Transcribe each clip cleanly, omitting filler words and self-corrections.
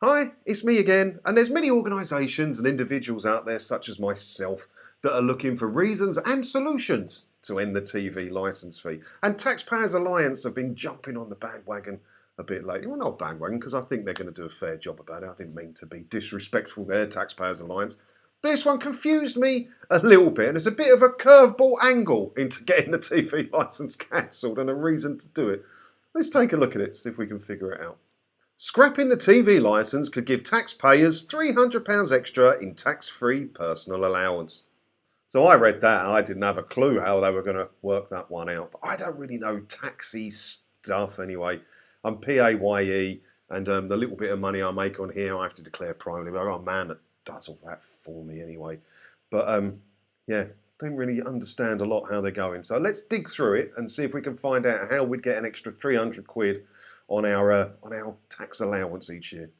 Hi, it's me again, and there's many organisations and individuals out there such as myself that are looking for reasons and solutions to end the TV licence fee. And Taxpayers Alliance have been jumping on the bandwagon a bit lately. Well, not bandwagon, because I think they're going to do a fair job about it. I didn't mean to be disrespectful there, Taxpayers Alliance. But this one confused me a little bit, and it's a bit of a curveball angle into getting the TV licence cancelled and a reason to do it. Let's take a look at it, see if we can figure it out. Scrapping the TV licence could give taxpayers £300 extra in tax-free personal allowance. So I read that and I didn't have a clue how they were going to work that one out. But I don't really know taxi stuff anyway. I'm PAYE and the little bit of money I make on here I have to declare privately. But I've got a man that does all that for me anyway. But yeah, don't really understand a lot how they're going. So let's dig through it and see if we can find out how we'd get an extra 300 quid on our tax allowance each year.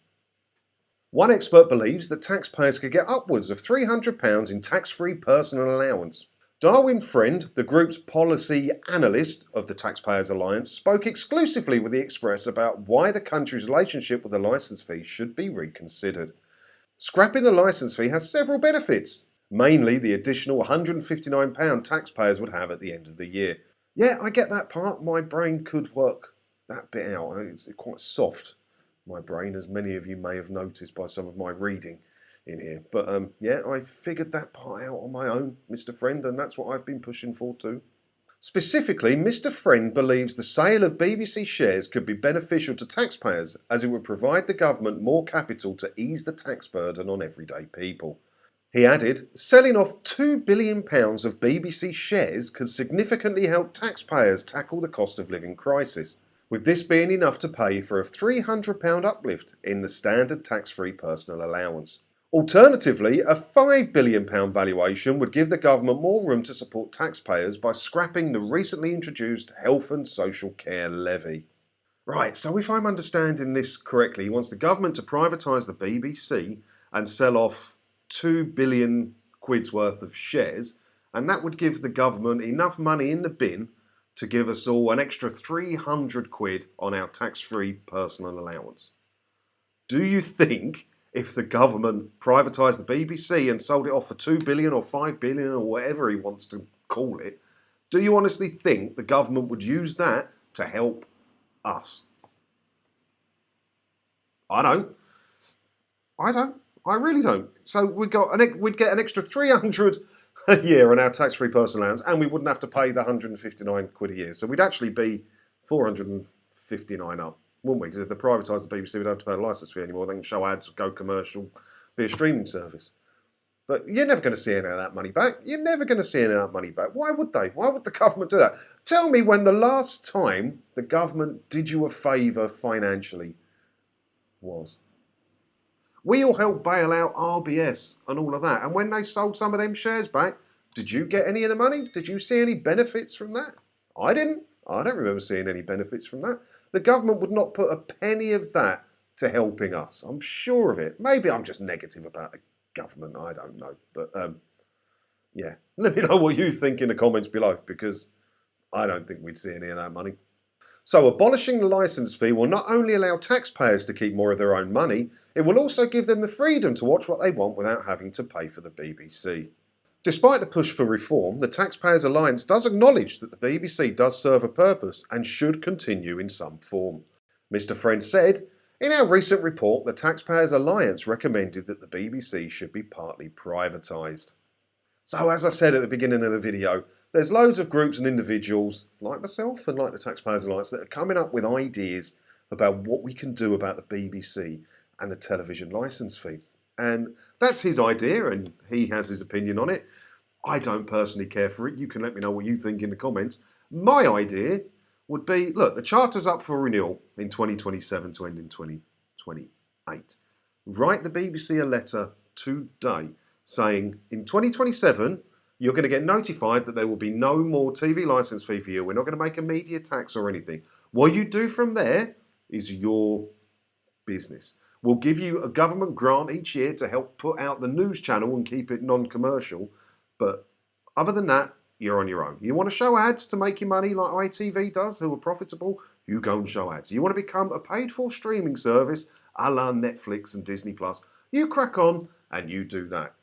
One expert believes that taxpayers could get upwards of £300 in tax-free personal allowance. Darwin Friend, the group's policy analyst of the Taxpayers Alliance, spoke exclusively with the Express about why the country's relationship with the licence fee should be reconsidered. Scrapping the licence fee has several benefits, mainly the additional £159 taxpayers would have at the end of the year. Yeah, I get that part. My brain could work that bit out. It's quite soft, my brain, as many of you may have noticed by some of my reading in here. But yeah, I figured that part out on my own, Mr. Friend, and that's what I've been pushing for too. Specifically, Mr. Friend believes the sale of BBC shares could be beneficial to taxpayers as it would provide the government more capital to ease the tax burden on everyday people. He added, selling off £2 billion of BBC shares could significantly help taxpayers tackle the cost of living crisis, with this being enough to pay for a £300 uplift in the standard tax-free personal allowance. Alternatively, a £5 billion valuation would give the government more room to support taxpayers by scrapping the recently introduced health and social care levy. Right, so if I'm understanding this correctly, he wants the government to privatise the BBC and sell off £2 billion worth of shares, and that would give the government enough money in the bin to give us all an extra 300 quid on our tax-free personal allowance. Do you think if the government privatised the BBC and sold it off for 2 billion or 5 billion or whatever he wants to call it, do you honestly think the government would use that to help us? I don't. I really don't. So we'd get an extra 300 a year on our tax-free personal allowance, and we wouldn't have to pay the 159 quid a year. So we'd actually be 459 up, wouldn't we? Because if they privatised the BBC, we'd have to pay a licence fee anymore. They can show ads, go commercial, be a streaming service. But you're never going to see any of that money back. You're never going to see any of that money back. Why would they? Why would the government do that? Tell me when the last time the government did you a favour financially was. We all helped bail out RBS and all of that. And when they sold some of them shares back, did you get any of the money? Did you see any benefits from that? I didn't. I don't remember seeing any benefits from that. The government would not put a penny of that to helping us. I'm sure of it. Maybe I'm just negative about the government. I don't know. But yeah, let me know what you think in the comments below, because I don't think we'd see any of that money. So abolishing the licence fee will not only allow taxpayers to keep more of their own money, it will also give them the freedom to watch what they want without having to pay for the BBC. Despite the push for reform, the Taxpayers Alliance does acknowledge that the BBC does serve a purpose and should continue in some form. Mr. Friend said, in our recent report, the Taxpayers Alliance recommended that the BBC should be partly privatised. So as I said at the beginning of the video, there's loads of groups and individuals, like myself and like the Taxpayers Alliance, that are coming up with ideas about what we can do about the BBC and the television licence fee. And that's his idea, and he has his opinion on it. I don't personally care for it. You can let me know what you think in the comments. My idea would be, look, the charter's up for renewal in 2027 to end in 2028. Write the BBC a letter today saying in 2027, you're going to get notified that there will be no more TV licence fee for you. We're not going to make a media tax or anything. What you do from there is your business. We'll give you a government grant each year to help put out the news channel and keep it non-commercial. But other than that, you're on your own. You want to show ads to make your money like ITV does, who are profitable, you go and show ads. You want to become a paid-for streaming service a la Netflix and Disney Plus. You crack on and you do that.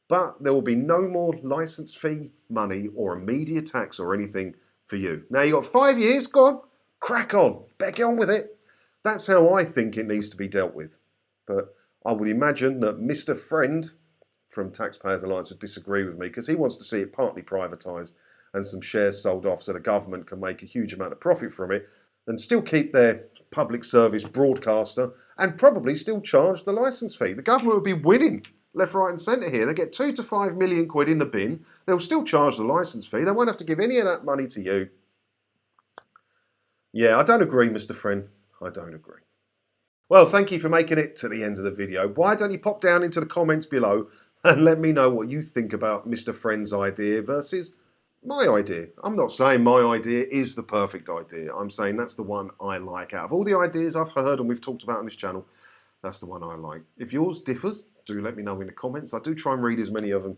But there will be no more license fee money or a media tax or anything for you. Now you've got 5 years, go on, crack on, better get on with it. That's how I think it needs to be dealt with. But I would imagine that Mr. Friend from Taxpayers Alliance would disagree with me because he wants to see it partly privatised and some shares sold off so the government can make a huge amount of profit from it and still keep their public service broadcaster and probably still charge the licence fee. The government would be winning left, right and centre here. They get 2 to 5 million quid in the bin. They'll still charge the licence fee. They won't have to give any of that money to you. Yeah, I don't agree, Mr. Friend. I don't agree. Well, thank you for making it to the end of the video. Why don't you pop down into the comments below and let me know what you think about Mr. Friend's idea versus my idea. I'm not saying my idea is the perfect idea. I'm saying that's the one I like. Out of all the ideas I've heard and we've talked about on this channel, that's the one I like. If yours differs, do let me know in the comments. I do try and read as many of them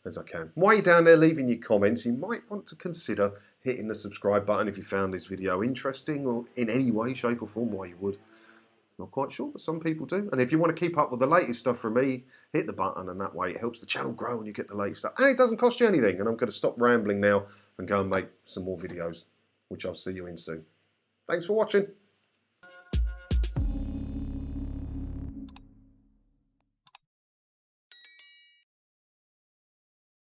as I can. While you're down there leaving your comments, you might want to consider hitting the subscribe button if you found this video interesting or in any way, shape or form why you would. Not quite sure, but some people do. And if you want to keep up with the latest stuff from me, hit the button, and that way it helps the channel grow and you get the latest stuff. And it doesn't cost you anything. And I'm going to stop rambling now and go and make some more videos, which I'll see you in soon. Thanks for watching.